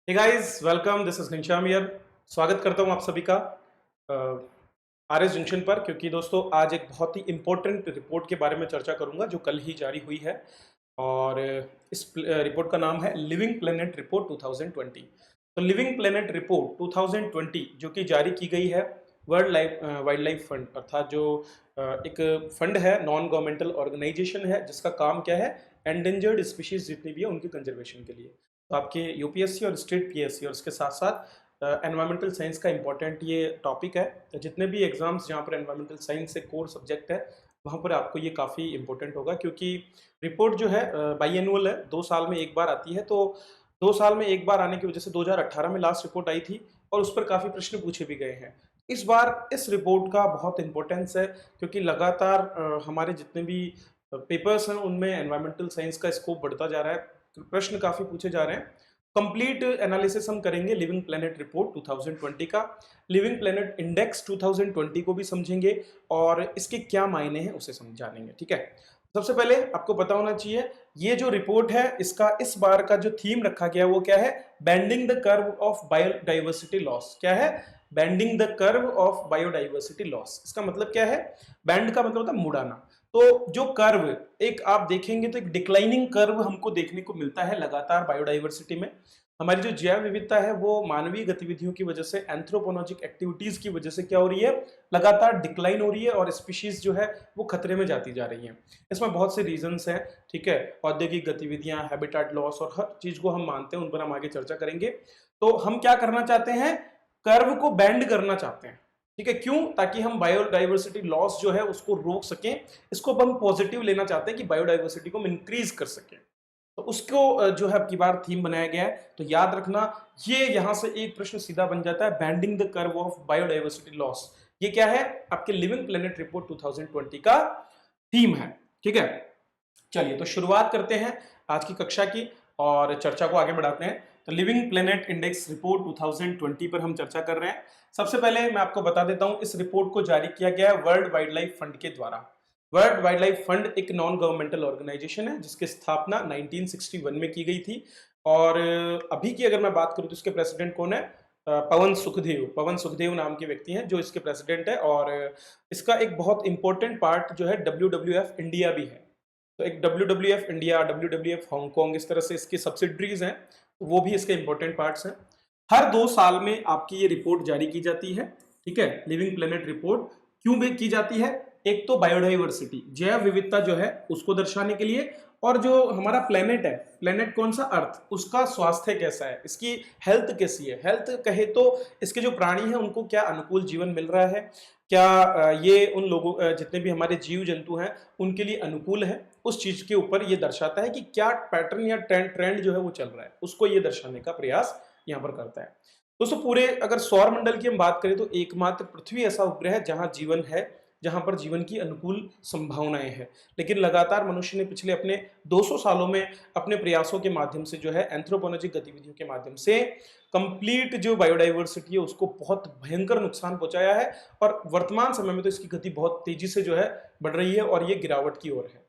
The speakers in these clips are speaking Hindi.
Hey guys, welcome. This is Ghanshyam here. स्वागत करता हूं आप सभी का आरएस जंक्शन पर, क्योंकि दोस्तों आज एक बहुत ही इम्पोर्टेंट रिपोर्ट के बारे में चर्चा करूंगा जो कल ही जारी हुई है। और इस रिपोर्ट का नाम है लिविंग प्लेनेट रिपोर्ट 2020। तो लिविंग प्लेनेट रिपोर्ट 2020 जो कि जारी की गई है world life wild life fund, अर्थात जो एक फंड है, नॉन गवर्नमेंटल ऑर्गेनाइजेशन है जिसका काम क्या है, एंडेंजर्ड स्पीशीज जितनी भी है उनके कंजर्वेशन के लिए। तो आपके यूपीएससी और स्टेट पीएससी और उसके साथ साथ एनवायरमेंटल साइंस का इंपॉर्टेंट ये टॉपिक है। तो जितने भी एग्जाम्स जहाँ पर एनवायरमेंटल साइंस से कोर सब्जेक्ट है वहाँ पर आपको ये काफ़ी इंपॉर्टेंट होगा, क्योंकि रिपोर्ट जो है बाई एनुअल है, 2 साल में एक बार आती है। तो 2 साल में एक बार आने की वजह से 2018 में लास्ट रिपोर्ट आई थी और उस पर काफ़ी प्रश्न पूछे भी गए हैं। इस बार इस रिपोर्ट का बहुत इंपॉर्टेंस है, क्योंकि लगातार हमारे जितने भी पेपर्स हैं उनमें एनवायरमेंटल साइंस का स्कोप बढ़ता जा रहा है, प्रश्न काफ़ी पूछे जा रहे हैं। कंप्लीट एनालिसिस हम करेंगे लिविंग प्लेनेट रिपोर्ट 2020 का, लिविंग प्लेनेट इंडेक्स 2020 को भी समझेंगे और इसके क्या मायने हैं उसे समझानेंगे। ठीक है, सबसे पहले आपको पता होना चाहिए ये जो रिपोर्ट है इसका इस बार का जो थीम रखा गया है वो क्या है, bending the curve of biodiversity loss. क्या है? Bending the curve of biodiversity loss. इसका मतलब क्या है? बैंड का मतलब होता है मुड़ाना। तो जो कर्व एक आप देखेंगे तो एक डिक्लाइनिंग कर्व हमको देखने को मिलता है लगातार बायोडाइवर्सिटी में। हमारी जो जैव विविधता है वो मानवीय गतिविधियों की वजह से, एंथ्रोपोलॉजिक एक्टिविटीज की वजह से क्या हो रही है, लगातार डिक्लाइन हो रही है और स्पीशीज जो है वो खतरे में जाती जा रही हैं। इसमें बहुत से रीजंस हैं। ठीक है, औद्योगिक गतिविधियां, हैबिटेट लॉस और हर चीज को हम मानते हैं, उन पर हम आगे चर्चा करेंगे। तो हम क्या करना चाहते हैं, कर्व को बेंड करना चाहते हैं। ठीक है, क्यों? ताकि हम बायोडाइवर्सिटी लॉस जो है उसको रोक सकें। इसको हम पॉजिटिव लेना चाहते हैं कि बायोडाइवर्सिटी को हम इंक्रीज कर सकें। तो उसको जो है अब की बार थीम बनाया गया है। तो याद रखना, ये यहां से एक प्रश्न सीधा बन जाता है, bending the curve of biodiversity loss. ये क्या है? आपके लिविंग प्लेनेट रिपोर्ट 2020 का थीम है। ठीक है, चलिए तो शुरुआत करते हैं आज की कक्षा की और चर्चा को आगे बढ़ाते हैं। तो लिविंग प्लेनेट इंडेक्स रिपोर्ट 2020 पर हम चर्चा कर रहे हैं। सबसे पहले मैं आपको बता देता हूं, इस रिपोर्ट को जारी किया गया है वर्ल्ड वाइल्ड लाइफ फंड के द्वारा। वर्ल्ड वाइल्ड लाइफ फंड एक नॉन गवर्नमेंटल ऑर्गेनाइजेशन है जिसकी स्थापना 1961 में की गई थी। और अभी की अगर मैं बात करूं तो इसके प्रेसिडेंट कौन है? पवन सुखदेव नाम के व्यक्ति हैं जो इसके प्रेसिडेंट है। और इसका एक बहुत इंपॉर्टेंट पार्ट जो है WWF इंडिया भी है। तो एक WWF इंडिया, WWF हांगकांग, इस तरह से इसकी सब्सिडरीज हैं, तो वो भी इसके इंपॉर्टेंट पार्ट्स हैं। हर 2 साल में आपकी ये रिपोर्ट जारी की जाती है। ठीक है, लिविंग प्लेनेट रिपोर्ट क्यों भी की जाती है? एक तो बायोडाइवर्सिटी, जैव विविधता जो है उसको दर्शाने के लिए, और जो हमारा प्लेनेट है, प्लेनेट कौन सा, अर्थ, उसका स्वास्थ्य कैसा है, इसकी हेल्थ कैसी है। हेल्थ कहे तो इसके जो प्राणी हैं उनको क्या अनुकूल जीवन मिल रहा है, क्या ये उन लोगों जितने भी हमारे जीव जंतु हैं उनके लिए अनुकूल है, उस चीज के ऊपर ये दर्शाता है कि क्या पैटर्न या ट्रेंड जो है वो चल रहा है, उसको ये दर्शाने का प्रयास यहाँ पर करता है। दोस्तों पूरे अगर सौर मंडल की हम बात करें तो एकमात्र पृथ्वी ऐसा उपग्रह है जहां जीवन है, जहां पर जीवन की अनुकूल संभावनाएं हैं। लेकिन लगातार मनुष्य ने पिछले अपने 200 सालों में अपने प्रयासों के माध्यम से जो है, एंथ्रोपोलॉजिक गतिविधियों के माध्यम से कंप्लीट जो बायोडाइवर्सिटी है उसको बहुत भयंकर नुकसान पहुंचाया है। और वर्तमान समय में तो इसकी गति बहुत तेजी से जो है बढ़ रही है और ये गिरावट की ओर है।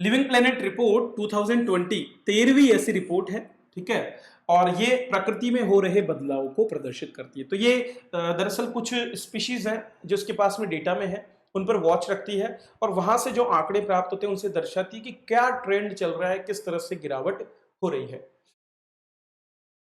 लिविंग प्लेनेट रिपोर्ट 2020 13वीं ऐसी रिपोर्ट है। ठीक है, और ये प्रकृति में हो रहे बदलाव को प्रदर्शित करती है। तो ये दरअसल कुछ स्पीशीज हैं जो इसके पास में डेटा में है, उन पर वॉच रखती है और वहां से जो आंकड़े प्राप्त होते हैं उनसे दर्शाती है कि क्या ट्रेंड चल रहा है, किस तरह से गिरावट हो रही है।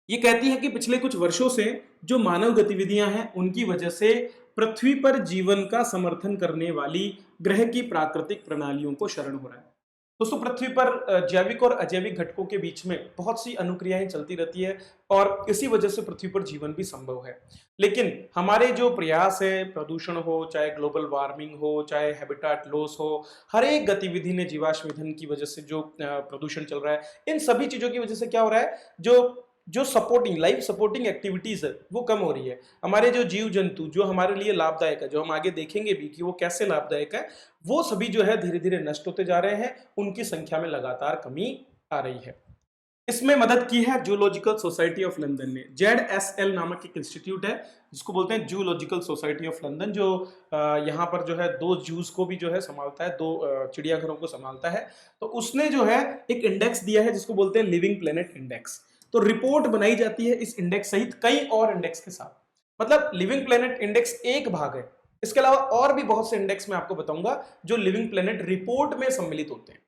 ये कहती है कि पिछले कुछ वर्षों से जो मानव गतिविधियां हैं उनकी वजह से पृथ्वी पर जीवन का समर्थन करने वाली ग्रह की प्राकृतिक प्रणालियों को शरण हो रहा है। दोस्तों पृथ्वी पर जैविक और अजैविक घटकों के बीच में बहुत सी अनुक्रियाएं चलती रहती है और इसी वजह से पृथ्वी पर जीवन भी संभव है। लेकिन हमारे जो प्रयास है, प्रदूषण हो, चाहे ग्लोबल वार्मिंग हो, चाहे हैबिटेट लॉस हो, हर एक गतिविधि ने, जीवाश्म ईंधन की वजह से जो प्रदूषण चल रहा है, इन सभी चीजों की वजह से क्या हो रहा है, जो जो सपोर्टिंग लाइफ सपोर्टिंग एक्टिविटीज है वो कम हो रही है। हमारे जो जीव जंतु जो हमारे लिए लाभदायक है, जो हम आगे देखेंगे भी कि वो कैसे लाभदायक है, वो सभी जो है धीरे धीरे नष्ट होते जा रहे हैं, उनकी संख्या में लगातार कमी आ रही है। इसमें मदद की है जूलॉजिकल सोसाइटी ऑफ लंदन ने। ZSL नामक एक इंस्टीट्यूट है जिसको बोलते हैं जूलॉजिकल सोसाइटी ऑफ लंदन, जो यहाँ पर जो है 2 जूस को भी जो है संभालता है, 2 चिड़ियाघरों को संभालता है। तो उसने जो है एक इंडेक्स दिया है जिसको बोलते हैं लिविंग प्लेनेट इंडेक्स। तो रिपोर्ट बनाई जाती है इस इंडेक्स सहित कई और इंडेक्स के साथ। मतलब लिविंग प्लेनेट इंडेक्स एक भाग है, इसके अलावा और भी बहुत से इंडेक्स मैं आपको बताऊंगा जो लिविंग प्लेनेट रिपोर्ट में सम्मिलित होते हैं।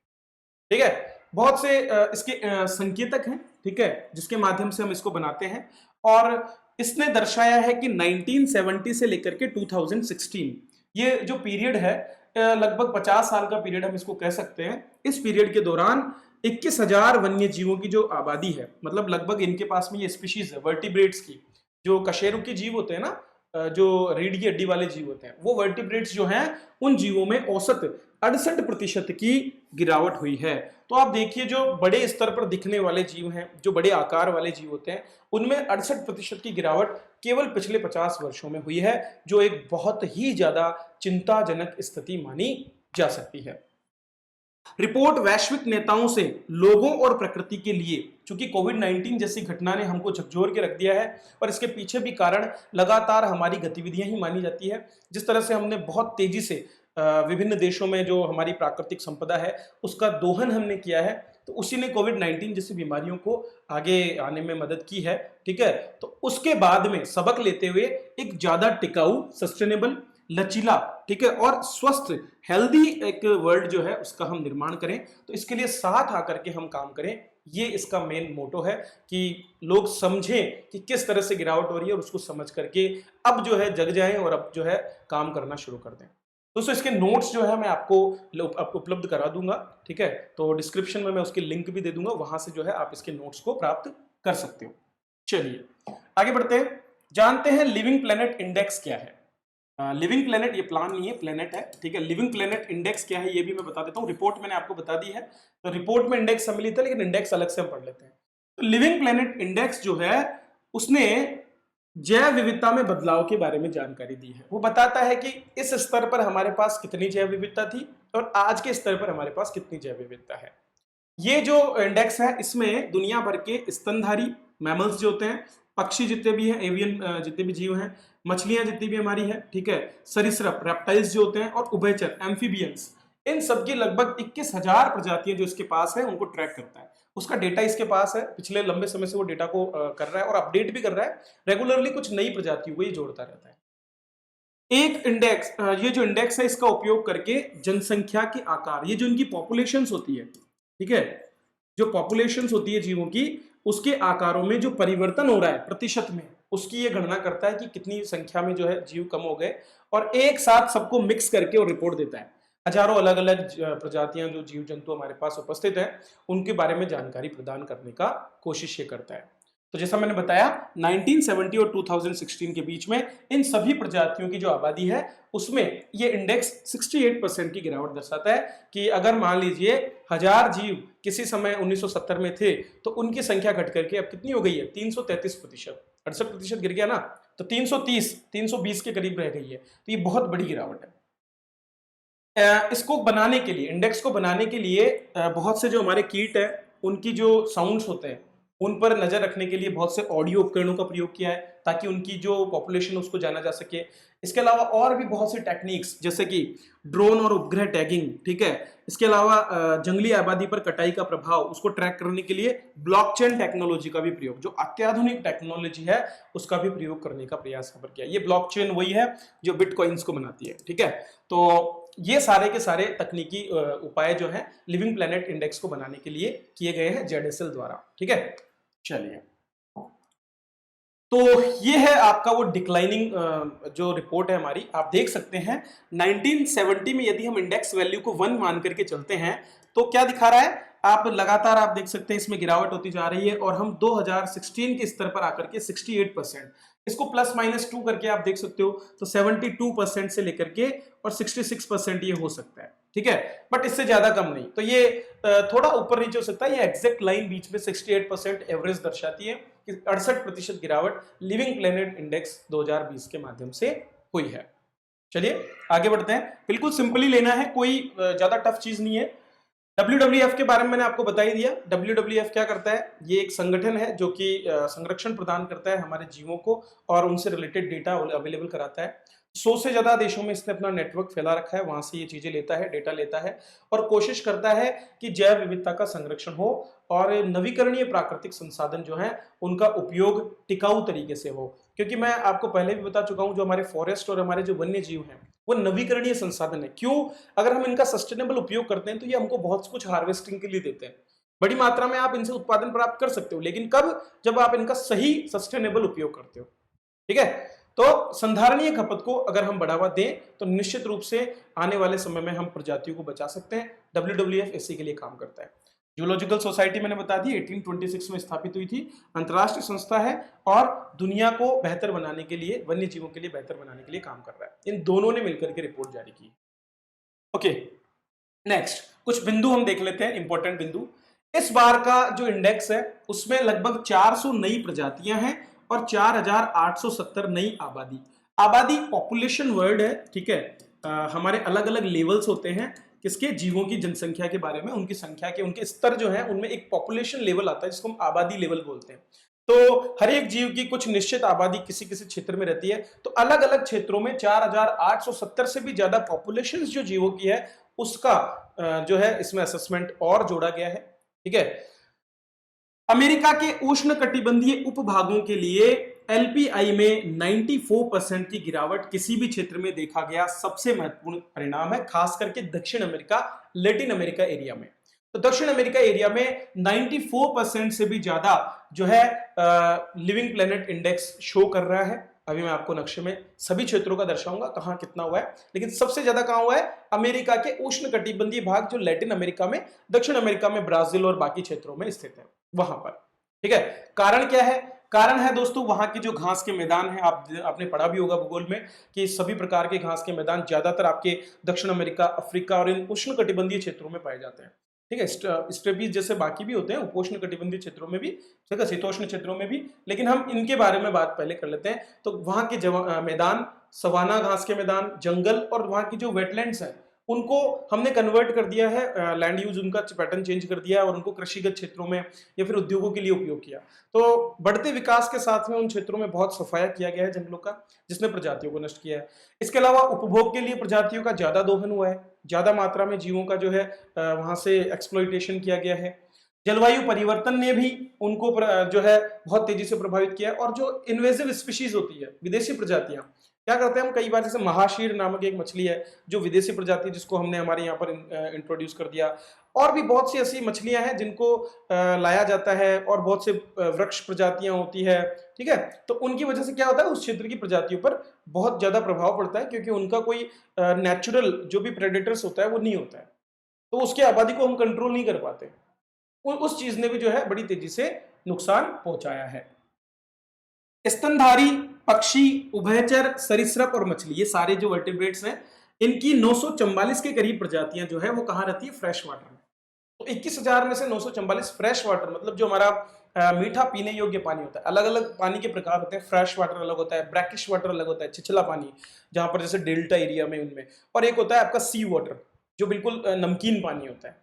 ठीक है, बहुत से इसके संकेतक हैं, ठीक है, जिसके माध्यम से हम इसको बनाते हैं। और इसने दर्शाया है कि 1970 से लेकर के 2016 ये जो पीरियड है, लगभग 50 साल का पीरियड हम इसको कह सकते हैं। इस पीरियड के दौरान 21,000 वन्य जीवों की जो आबादी है, मतलब लगभग इनके पास में ये स्पीशीज है वर्टिब्रेट्स की, जो कशेरुकी जीव होते हैं ना, जो रीढ़ की हड्डी वाले जीव होते हैं, वो वर्टिब्रेट्स जो हैं, उन जीवों में औसत 68% की गिरावट हुई है। तो आप देखिए, जो बड़े स्तर पर दिखने वाले जीव हैं, जो बड़े आकार वाले जीव होते हैं, उनमें 68% की गिरावट केवल पिछले 50 वर्षों में हुई है, जो एक बहुत ही ज्यादा चिंताजनक स्थिति मानी जा सकती है। रिपोर्ट वैश्विक नेताओं से लोगों और प्रकृति के लिए, चूंकि कोविड-19 जैसी घटना ने हमको झकझोर के रख दिया है, और इसके पीछे भी कारण लगातार हमारी गतिविधियां ही मानी जाती है। जिस तरह से हमने बहुत तेजी से विभिन्न देशों में जो हमारी प्राकृतिक संपदा है उसका दोहन हमने किया है, तो उसी ने कोविड-19 जैसी बीमारियों को आगे आने में मदद की है। ठीक है, तो उसके बाद में सबक लेते हुए एक ज्यादा टिकाऊ, सस्टेनेबल, लचीला, ठीक है, और स्वस्थ, हेल्दी एक वर्ल्ड जो है उसका हम निर्माण करें। तो इसके लिए साथ आकर के हम काम करें, ये इसका मेन मोटो है कि लोग समझें कि किस तरह से गिरावट हो रही है, और उसको समझ करके अब जो है जग जाएं और अब जो है काम करना शुरू कर दें। दोस्तों, इसके नोट्स जो है मैं आपको उपलब्ध करा दूंगा। ठीक है, तो डिस्क्रिप्शन में मैं उसकी लिंक भी दे दूंगा, वहां से जो है आप इसके नोट्स को प्राप्त कर सकते हो। चलिए आगे बढ़ते हैं, जानते हैं लिविंग प्लेनेट इंडेक्स क्या है। लिविंग प्लेनेट, ये प्लान नहीं है, प्लेनेट है। ठीक है, लिविंग प्लेनेट इंडेक्स क्या है ये भी मैं बता देता हूँ। रिपोर्ट मैंने आपको बता दी है, तो रिपोर्ट में इंडेक्स सम्मिलित है, लेकिन इंडेक्स अलग से हम पढ़ लेते हैं। तो लिविंग प्लेनेट इंडेक्स जो है उसने जैव विविधता में बदलाव के बारे में जानकारी दी है। वो बताता है कि इस स्तर पर हमारे पास कितनी जैव विविधता थी और आज के स्तर पर हमारे पास कितनी जैव विविधता है। ये जो इंडेक्स है, इसमें दुनिया भर के स्तनधारी मैमल्स जो होते हैं, पक्षी जितने भी हैं, एवियन जितने भी जीव हैं, मछलियां जितनी भी हमारी हैं, ठीक है, सरीसृप रेप्टाइल्स जो होते हैं, और उभयचर एम्फीबियंस, इन सबकी लगभग 21,000 प्रजातियां जो इसके पास है उनको ट्रैक करता है। उसका डेटा इसके पास है, पिछले लंबे समय से वो डेटा को कर रहा है और अपडेट भी कर रहा है रेगुलरली, कुछ नई प्रजातियों को ये जोड़ता रहता है। एक इंडेक्स, ये जो इंडेक्स है इसका उपयोग करके जनसंख्या के आकार, ये जो इनकी पॉपुलेशंस होती है, ठीक है, जो पॉपुलेशंस होती है जीवों की, उसके आकारों में जो परिवर्तन हो रहा है प्रतिशत में, उसकी ये गणना करता है कि कितनी संख्या में जो है जीव कम हो गए, और एक साथ सबको मिक्स करके और रिपोर्ट देता है। हजारों अलग अलग प्रजातियां जो जीव जंतु हमारे पास उपस्थित है, उनके बारे में जानकारी प्रदान करने का कोशिश ये करता है। तो जैसा मैंने बताया, 1970 और 2016 के बीच में इन सभी प्रजातियों की जो आबादी है उसमें ये इंडेक्स 68% की गिरावट दर्शाता है कि अगर मान लीजिए 1000 जीव किसी समय 1970 में थे, तो उनकी संख्या घट करके अब कितनी हो गई है, 333%, 68% गिर गया ना, तो 320 के करीब रह गई है। तो ये बहुत बड़ी गिरावट है। इसको बनाने के लिए, इंडेक्स को बनाने के लिए बहुत से जो हमारे कीट है उनकी जो साउंड्स होते हैं उन पर नजर रखने के लिए बहुत से ऑडियो उपकरणों का प्रयोग किया है, ताकि उनकी जो पॉपुलेशन उसको जाना जा सके। इसके अलावा और भी बहुत सी टेक्निक्स, जैसे कि ड्रोन और उपग्रह टैगिंग, ठीक है, इसके अलावा जंगली आबादी पर कटाई का प्रभाव, उसको ट्रैक करने के लिए ब्लॉकचेन टेक्नोलॉजी का भी प्रयोग, जो अत्याधुनिक टेक्नोलॉजी है उसका भी प्रयोग करने का प्रयास यहाँ पर किया। ये ब्लॉकचेन वही है जो बिटकॉइंस को बनाती है। ठीक है, तो ये सारे के सारे तकनीकी उपाय जो है लिविंग प्लेनेट इंडेक्स को बनाने के लिए किए गए हैं जेडएसएल द्वारा। ठीक है, चलिए, तो ये है आपका वो डिक्लाइनिंग जो रिपोर्ट है हमारी। आप देख सकते हैं 1970 में यदि हम इंडेक्स वैल्यू को 1 मान करके चलते हैं तो क्या दिखा रहा है, आप लगातार आप देख सकते हैं इसमें गिरावट होती जा रही है, और हम 2016 के स्तर पर आकर के 68%, इसको प्लस माइनस 2 करके आप देख सकते हो, तो 72% से लेकर के और 66% ये हो सकता है। ठीक है, बट इससे ज्यादा कम नहीं। तो ये थोड़ा ऊपर नीचे हो सकता है, ये एग्जैक्ट लाइन बीच में 68% एवरेज दर्शाती है कि 68% गिरावट लिविंग प्लेनेट इंडेक्स 2020 के माध्यम से हुई है। चलिए आगे बढ़ते हैं, बिल्कुल सिंपली लेना है, कोई ज्यादा टफ चीज नहीं है। WWF के बारे में मैंने आपको बता ही दिया। WWF क्या करता है, ये एक संगठन है जो कि संरक्षण प्रदान करता है हमारे जीवों को और उनसे रिलेटेड डेटा अवेलेबल कराता है। 100 से ज्यादा देशों में इसने अपना नेटवर्क फैला रखा है, वहां से ये चीजें लेता है, डेटा लेता है और कोशिश करता है कि जैव विविधता का संरक्षण हो और नवीकरणीय प्राकृतिक संसाधन जो है उनका उपयोग टिकाऊ तरीके से हो। क्योंकि मैं आपको पहले भी बता चुका हूं, जो हमारे फॉरेस्ट और हमारे जो वन्य जीव हैं वो नवीकरणीय संसाधन है। क्यों? अगर हम इनका सस्टेनेबल उपयोग करते हैं तो ये हमको बहुत कुछ हार्वेस्टिंग के लिए देते हैं, बड़ी मात्रा में आप इनसे उत्पादन प्राप्त कर सकते हो, लेकिन कब? जब आप इनका सही सस्टेनेबल उपयोग करते हो। ठीक है, तो संधारणीय खपत को अगर हम बढ़ावा दें तो निश्चित रूप से आने वाले समय में हम प्रजातियों को बचा सकते हैं। WWF इसी के लिए काम करता है। जूलॉजिकल सोसाइटी मैंने बता दी 1826 में स्थापित हुई थी, अंतरराष्ट्रीय संस्था है और दुनिया को बेहतर बनाने के लिए, वन्य जीवों के लिए बेहतर बनाने के लिए काम कर रहा है। इन दोनों ने मिलकर के रिपोर्ट जारी की। ओके, नेक्स्ट कुछ बिंदु हम देख लेते हैं, इंपॉर्टेंट बिंदु। इस बार का जो इंडेक्स है उसमें लगभग 400 नई प्रजातियां हैं और 4870 नई आबादी। आबादी पॉपुलेशन वर्ड है, ठीक है। हमारे अलग अलग लेवल्स होते हैं किसके? जीवों की जनसंख्या के बारे में, उनकी संख्या के, उनके स्तर जो है उनमें एक पॉपुलेशन लेवल आता है जिसको हम आबादी लेवल बोलते हैं। तो हर एक जीव की कुछ निश्चित आबादी किसी किसी क्षेत्र में रहती है, तो अलग अलग क्षेत्रों में 4870 से भी ज्यादा पॉपुलेशन जो जीवों की है उसका जो है इसमें असेसमेंट और जोड़ा गया है। ठीक है, अमेरिका के उष्णकटिबंधीय उपभागों के लिए एलपीआई में 94% की गिरावट किसी भी क्षेत्र में देखा गया सबसे महत्वपूर्ण परिणाम है, खास करके दक्षिण अमेरिका, लैटिन अमेरिका एरिया में। तो दक्षिण अमेरिका एरिया में 94% से भी ज्यादा जो है लिविंग प्लेनेट इंडेक्स शो कर रहा है। अभी मैं आपको नक्शे में सभी क्षेत्रों का दर्शाऊंगा कहां कितना हुआ है, लेकिन सबसे ज्यादा कहां हुआ है? अमेरिका के उष्णकटिबंधीय भाग जो लैटिन अमेरिका में, दक्षिण अमेरिका में, ब्राजील और बाकी क्षेत्रों में स्थित है, वहां पर। ठीक है, कारण क्या है? कारण है दोस्तों वहां की जो घास के मैदान है, आपने पढ़ा भी होगा भूगोल में कि सभी प्रकार के घास के मैदान ज्यादातर आपके दक्षिण अमेरिका, अफ्रीका और इन उष्णकटिबंधीय क्षेत्रों में पाए जाते हैं। ठीक है, स्टेपीज जैसे बाकी भी होते हैं उपोष्ण कटिबंधीय क्षेत्रों में भी, ठीक है, शीतोष्ण क्षेत्रों में भी, लेकिन हम इनके बारे में बात पहले कर लेते हैं। तो वहां के मैदान, सवाना घास के मैदान, जंगल और वहां की जो वेटलैंड्स हैं उनको हमने कन्वर्ट कर दिया है, लैंड यूज उनका पैटर्न चेंज कर दिया है और उनको कृषिगत क्षेत्रों में या फिर उद्योगों के लिए उपयोग किया। तो बढ़ते विकास के साथ में उन क्षेत्रों में बहुत सफाया किया गया है जंगलों का, जिसने प्रजातियों को नष्ट किया है। इसके अलावा उपभोग के लिए प्रजातियों का ज्यादा दोहन हुआ है, ज्यादा मात्रा में जीवों का जो है वहां से एक्सप्लॉइटेशन किया गया है। जलवायु परिवर्तन ने भी उनको जो है बहुत तेजी से प्रभावित किया है। और जो इन्वेजिव स्पीशीज होती है, विदेशी प्रजातियां, क्या करते हैं हम कई बार, जैसे महाशीर नामक एक मछली है जो विदेशी प्रजाति, जिसको हमने हमारे यहाँ पर इंट्रोड्यूस कर दिया, और भी बहुत सी ऐसी मछलियां हैं जिनको लाया जाता है, और बहुत से वृक्ष प्रजातियां होती है। ठीक है, तो उनकी वजह से क्या होता है, उस क्षेत्र की प्रजातियों पर बहुत ज्यादा प्रभाव पड़ता है, क्योंकि उनका कोई नेचुरल जो भी प्रेडेटर्स होता है वो नहीं होता है, तो उसकी आबादी को हम कंट्रोल नहीं कर पाते। उस चीज ने भी जो है बड़ी तेजी से नुकसान पहुंचाया है। स्तनधारी पक्षी, उभयचर, सरीसृप और मछली, ये सारे जो वर्टिब्रेट्स हैं, इनकी 944 के करीब प्रजातियां जो है वो कहां रहती है? फ्रेश वाटर में। तो 21,000 में से 944 फ्रेश वाटर, मतलब जो हमारा मीठा पीने योग्य पानी होता है। अलग अलग पानी के प्रकार होते हैं, फ्रेश वाटर अलग होता है, ब्रैकिश वाटर अलग होता है, छिछला पानी जहां पर जैसे डेल्टा एरिया में उनमें, और एक होता है आपका सी वाटर जो बिल्कुल नमकीन पानी होता है।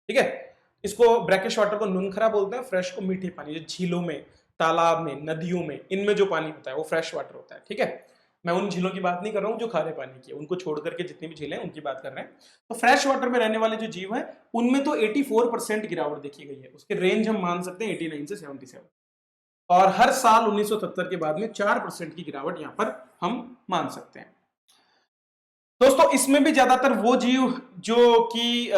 ठीक है, इसको ब्रैकिश वाटर को नुनखरा बोलते हैं, फ्रेश को मीठे पानी, जो झीलों में, तालाब में, नदियों में, इनमें जो पानी होता है वो फ्रेश वाटर होता है। ठीक है, मैं उन झीलों की बात नहीं कर रहा हूं जो खारे पानी की है, उनको छोड़ करके जितनी भी झीलें हैं उनकी बात कर रहे हैं। तो फ्रेश वाटर में रहने वाले जो जीव हैं उनमें तो 84% गिरावट देखी गई है, उसके रेंज हम मान सकते हैं 89 से 77, और हर साल 1970 के बाद में 4% की गिरावट यहां पर हम मान सकते हैं। दोस्तों इसमें भी ज्यादातर वो जीव जो कि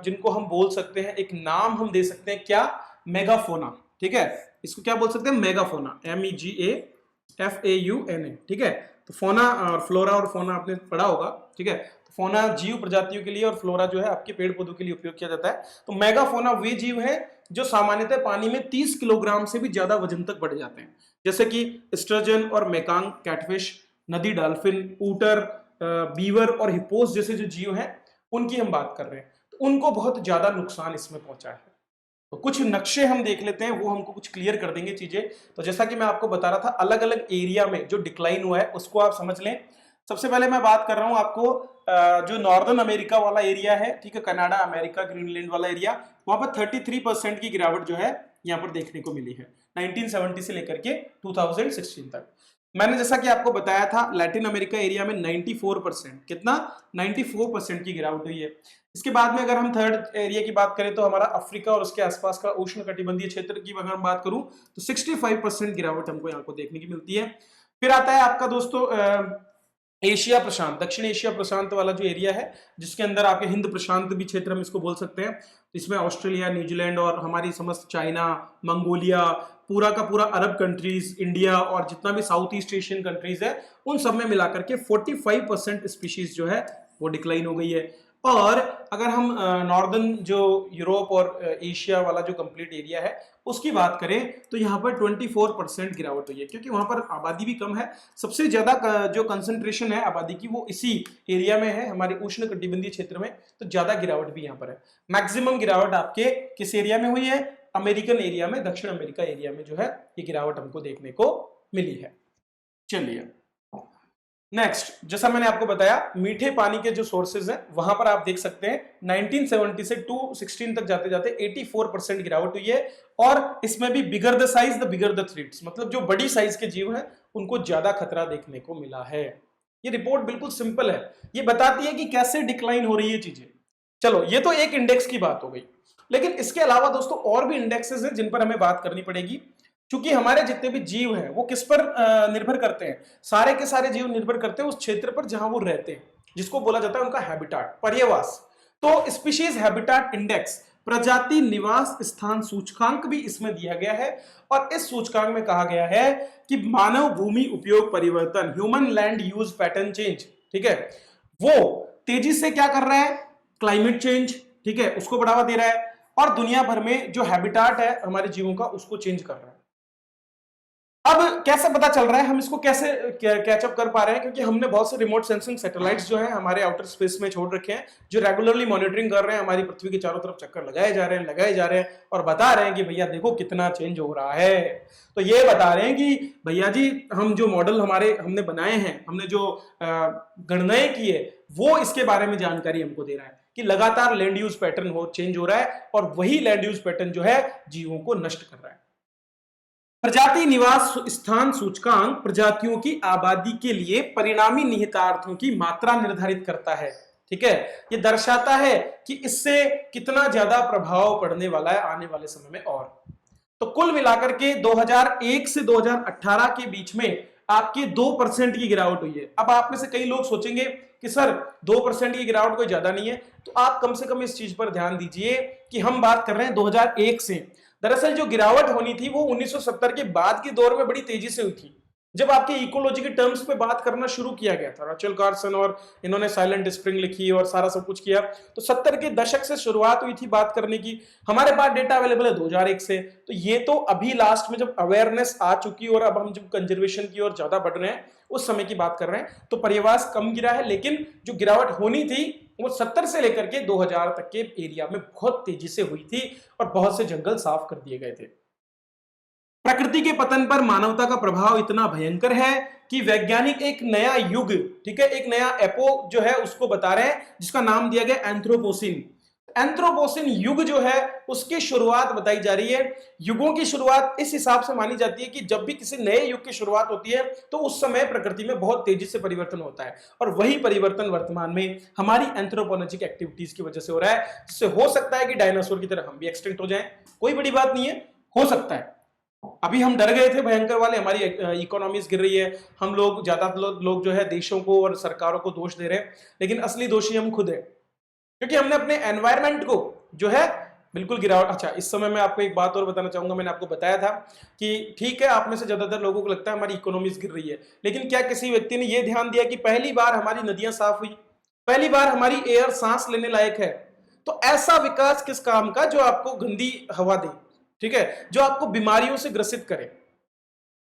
जिनको हम बोल सकते हैं, एक नाम हम दे सकते हैं, क्या? मेगाफोना। ठीक है, इसको क्या बोल सकते हैं? मेगाफोना, MEGAFAUNA। ठीक है, तो फोना और फ्लोरा और फोना आपने पढ़ा होगा। ठीक है, तो फोना जीव प्रजातियों के लिए और फ्लोरा जो है आपके पेड़ पौधों के लिए उपयोग किया जाता है। तो मेगाफोना वे जीव हैं जो सामान्यतः पानी में 30 किलोग्राम से भी ज्यादा वजन तक बढ़ जाते हैं, जैसे कि स्टर्जन और मेकांग कैटफिश, नदी डॉल्फिन, ऊटर, बीवर और हिप्पोस जैसे जो जीव हैं उनकी हम बात कर रहे हैं। तो उनको बहुत ज्यादा नुकसान इसमें पहुंचा है। तो कुछ नक्शे हम देख लेते हैं, वो हमको कुछ क्लियर कर देंगे चीजें। तो जैसा कि मैं आपको बता रहा था, अलग अलग एरिया में जो डिक्लाइन हुआ है उसको आप समझ लें। सबसे पहले मैं बात कर रहा हूं आपको जो नॉर्दर्न अमेरिका वाला एरिया है, ठीक है, कनाडा, अमेरिका, ग्रीनलैंड वाला एरिया, वहां पर 33% की गिरावट जो है यहाँ पर देखने को मिली है 1970 से लेकर के 2016 तक। मैंने जैसा कि आपको बताया था लैटिन अमेरिका एरिया में 94%, कितना 94% की गिरावट हुई है। इसके बाद में अगर हम थर्ड एरिया की बात करें तो हमारा अफ्रीका और उसके आसपास का उष्ण कटिबंधीय क्षेत्र की अगर हम बात करूं तो 65% गिरावट हमको यहाँ को देखने की मिलती है। फिर आता है आपका दोस्तों एशिया प्रशांत, दक्षिण एशिया प्रशांत वाला जो एरिया है, जिसके अंदर आपके हिंद प्रशांत भी क्षेत्र हम इसको बोल सकते हैं। इसमें ऑस्ट्रेलिया, न्यूजीलैंड और हमारी समस्त चाइना, मंगोलिया, पूरा का पूरा अरब कंट्रीज, इंडिया और जितना भी साउथ ईस्ट एशियन कंट्रीज है, उन सब में मिलाकर के 45% स्पीशीज जो है वो डिक्लाइन हो गई है। और अगर हम नॉर्दर्न जो यूरोप और एशिया वाला जो कंप्लीट एरिया है उसकी बात करें तो यहाँ पर 24% गिरावट हुई है, क्योंकि वहां पर आबादी भी कम है। सबसे ज्यादा जो कंसंट्रेशन है आबादी की वो इसी एरिया में है, हमारे उष्ण कटिबंधीय क्षेत्र में, तो ज्यादा गिरावट भी यहाँ पर है। मैक्सिमम गिरावट आपके किस एरिया में हुई है? अमेरिकन एरिया में, दक्षिण अमेरिका एरिया में जो है ये गिरावट हमको देखने को मिली है। चलिए नेक्स्ट, जैसा मैंने आपको बताया मीठे पानी के जो सोर्सेज हैं वहां पर आप देख सकते हैं 1970 से 2016 तक जाते जाते 84% गिरावट हुई है। और इसमें भी bigger the size the bigger the threats, मतलब जो बड़ी साइज के जीव हैं उनको ज्यादा खतरा देखने को मिला है। ये रिपोर्ट बिल्कुल सिंपल है, ये बताती है कि कैसे डिक्लाइन हो रही है चीजें। चलो ये तो एक इंडेक्स की बात हो गई, लेकिन इसके अलावा दोस्तों और भी इंडेक्सेस हैं जिन पर हमें बात करनी पड़ेगी। क्योंकि हमारे जितने भी जीव हैं वो किस पर निर्भर करते हैं? सारे के सारे जीव निर्भर करते हैं उस क्षेत्र पर जहां वो रहते हैं, जिसको बोला जाता है उनका हैबिटाट, पर्यावास। तो स्पीशीज हैबिटाट इंडेक्स, प्रजाति निवास स्थान सूचकांक भी इसमें दिया गया है। और इस सूचकांक में कहा गया है कि मानव भूमि उपयोग परिवर्तन, human land use pattern change, ठीक है, वो तेजी से क्या कर रहा है? क्लाइमेट चेंज, ठीक है, उसको बढ़ावा दे रहा है। और दुनिया भर में जो हैबिटाट है हमारे जीवों का उसको चेंज कर रहा है। अब कैसे पता चल रहा है, हम इसको कैसे कैचअप कर पा रहे हैं? क्योंकि हमने बहुत से रिमोट सेंसिंग सैटेलाइट्स जो हैं हमारे आउटर स्पेस में छोड़ रखे हैं, जो रेगुलरली मॉनिटरिंग कर रहे हैं, हमारी पृथ्वी के चारों तरफ चक्कर लगाए जा रहे हैं और बता रहे हैं कि भैया देखो कितना चेंज हो रहा है। तो ये बता रहे हैं कि भैया जी हम जो मॉडल हमने बनाए हैं, हमने जो गणनाएं की है, वो इसके बारे में जानकारी हमको दे रहा है कि लगातार लैंड यूज पैटर्न चेंज हो रहा है और वही लैंड यूज पैटर्न जो है जीवों को नष्ट कर रहा है। प्रजाति निवास स्थान सूचकांक प्रजातियों की आबादी के लिए परिणामी निहितार्थों की मात्रा निर्धारित करता है, ठीक है। यह दर्शाता है कि इससे कितना ज्यादा प्रभाव पड़ने वाला है आने वाले समय में। और तो कुल मिलाकर के 2001 से 2018 के बीच में आपकी 2% की गिरावट हुई है। अब आप में से कई लोग सोचेंगे कि सर 2% की गिरावट कोई ज्यादा नहीं है, तो आप कम से कम इस चीज पर ध्यान दीजिए कि हम बात कर रहे हैं 2001 से। दरअसल जो गिरावट होनी थी वो 1970 के बाद के दौर में बड़ी तेजी से हुई थी, जब आपके इकोलॉजी के टर्म्स पे बात करना शुरू किया गया था। रचल कार्सन और इन्होंने साइलेंट स्प्रिंग लिखी और सारा सब कुछ किया, तो 70 के दशक से शुरुआत हुई थी बात करने की। हमारे पास डेटा अवेलेबल है 2001 से, तो ये तो अभी लास्ट में जब अवेयरनेस आ चुकी और अब हम जब कंजर्वेशन की ओर ज्यादा बढ़ रहे हैं उस समय की बात कर रहे हैं। तो पर्यावास कम गिरा है, लेकिन जो गिरावट होनी थी वो 70 से लेकर के 2000 तक के एरिया में बहुत तेजी से हुई थी और बहुत से जंगल साफ कर दिए गए थे। प्रकृति के पतन पर मानवता का प्रभाव इतना भयंकर है कि वैज्ञानिक एक नया युग, ठीक है, एक नया एपोक जो है उसको बता रहे हैं, जिसका नाम दिया गया एंथ्रोपोसिन। एंथ्रोपोसिन युग जो है उसकी शुरुआत बताई जा रही है। युगों की शुरुआत इस हिसाब से मानी जाती है कि जब भी किसी नए युग की शुरुआत होती है तो उस समय प्रकृति में बहुत तेजी से परिवर्तन होता है, और वही परिवर्तन वर्तमान में हमारी एंथ्रोपोलॉजिक एक्टिविटीज की वजह से हो रहा है, जिससे हो सकता है कि डायनासोर की तरह हम भी एक्सटिंक्ट हो जाएं। कोई बड़ी बात नहीं है, हो सकता है। अभी हम डर गए थे भयंकर वाले, हमारी इकोनॉमीज गिर रही है, हम लोग ज्यादा लोग जो है देशों को और सरकारों को दोष दे रहे हैं, लेकिन असली दोषी हम खुद हैं, क्योंकि हमने अपने एनवायरनमेंट को जो है बिल्कुल गिरावट। अच्छा, इस समय मैं आपको एक बात और बताना चाहूंगा। मैंने आपको बताया था कि ठीक है, आप में से ज्यादातर लोगों को लगता है हमारी इकोनॉमीज गिर रही है, लेकिन क्या किसी व्यक्ति ने यह ध्यान दिया कि पहली बार हमारी नदियां साफ हुई, पहली बार हमारी एयर सांस लेने लायक है? तो ऐसा विकास किस काम का जो आपको गंदी हवा दे, ठीक है, जो आपको बीमारियों से ग्रसित करे,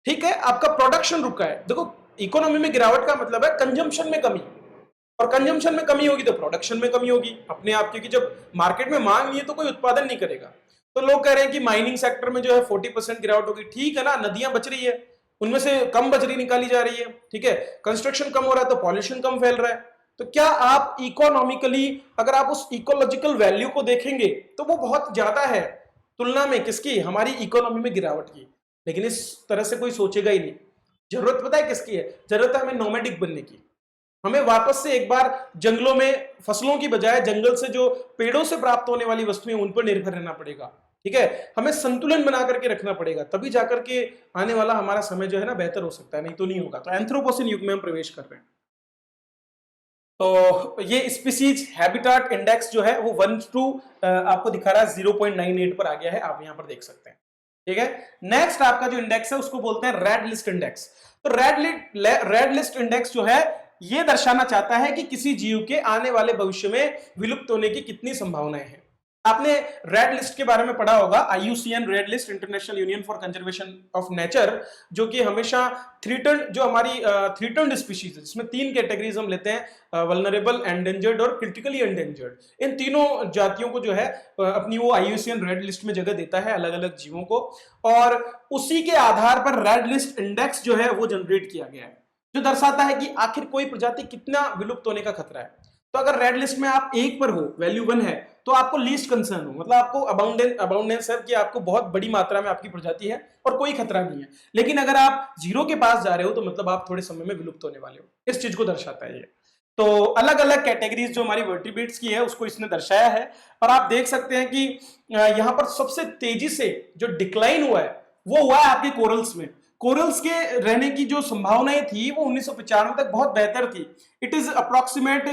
ठीक है, आपका प्रोडक्शन रुका है। देखो, इकोनॉमी में गिरावट का मतलब है कंजम्पशन में कमी, और कंजम्पशन में कमी होगी तो प्रोडक्शन में कमी होगी अपने आप, क्योंकि जब मार्केट में मांग नहीं है तो कोई उत्पादन नहीं करेगा। तो लोग कह रहे हैं कि माइनिंग सेक्टर में जो है 40% गिरावट होगी। ठीक है ना, नदियां बच रही है, उनमें से कम बजरी निकाली जा रही है, ठीक है, कंस्ट्रक्शन कम हो रहा है तो पॉल्यूशन कम फैल रहा है। तो क्या आप इकोनॉमिकली अगर आप उस इकोलॉजिकल वैल्यू को देखेंगे तो वो बहुत ज्यादा है तुलना में किसकी? हमारी इकोनॉमी में गिरावट की। लेकिन इस तरह से कोई सोचेगा ही नहीं। जरूरत पता है किसकी है? जरूरत है हमें नोमैडिक बनने की। हमें वापस से एक बार जंगलों में फसलों की बजाय जंगल से जो पेड़ों से प्राप्त होने वाली वस्तुएं उन पर निर्भर रहना पड़ेगा। ठीक है, हमें संतुलन बना करके रखना पड़ेगा, तभी जाकर के आने वाला हमारा समय जो है ना बेहतर हो सकता है, नहीं तो नहीं होगा। तो एंथ्रोपोसिन युग में हम प्रवेश कर रहे हैं। तो ये स्पीसीज हैबिटाट इंडेक्स जो है वो 1 टू आपको दिखा रहा है 0.98 पर आ गया है, आप यहां पर देख सकते हैं। ठीक है, नेक्स्ट आपका जो इंडेक्स है उसको बोलते हैं रेड लिस्ट इंडेक्स। तो रेड लिस्ट इंडेक्स जो है ये दर्शाना चाहता है कि किसी जीव के आने वाले भविष्य में विलुप्त होने की कितनी संभावनाएं हैं। आपने रेड लिस्ट के बारे में पढ़ा होगा, IUCN red list, international union for conservation of nature, जो कि हमेशा थ्रेटन्ड, जो हमारी थ्रेटन्ड स्पीशीज है जिसमें 3 कैटेगरीज हम लेते हैं, वल्नरेबल, एंडेंजर्ड और क्रिटिकली एंडेंजर्ड। इन तीनों जातियों को जो है अपनी वो IUCN रेड लिस्ट में जगह देता है, अलग अलग जीवों को, और उसी के आधार पर रेड लिस्ट इंडेक्स जो है वो जनरेट किया गया है, जो दर्शाता है कि आखिर कोई प्रजाति कितना विलुप्त होने का खतरा है। तो अगर रेड लिस्ट में आप 1 पर हो, वैल्यू 1 है, तो आपको लीस्ट कंसर्न हो, मतलब आपको अबाउंडेंस है कि आपको बहुत बड़ी मात्रा में आपकी प्रजाति है और कोई खतरा नहीं है। लेकिन अगर आप 0 के पास जा रहे हो तो मतलब आप थोड़े समय में विलुप्त होने वाले हो। इस चीज को दर्शाता है ये। तो अलग अलग कैटेगरीज जो हमारी वर्टिब्रेट्स की है उसको इसने दर्शाया है, और आप देख सकते हैं कि यहां पर सबसे तेजी से जो डिक्लाइन हुआ है वो हुआ है आपके कोरल्स में। कोरल्स के रहने की जो संभावनाएं थी वो 1995 तक बहुत बेहतर थी, it is approximate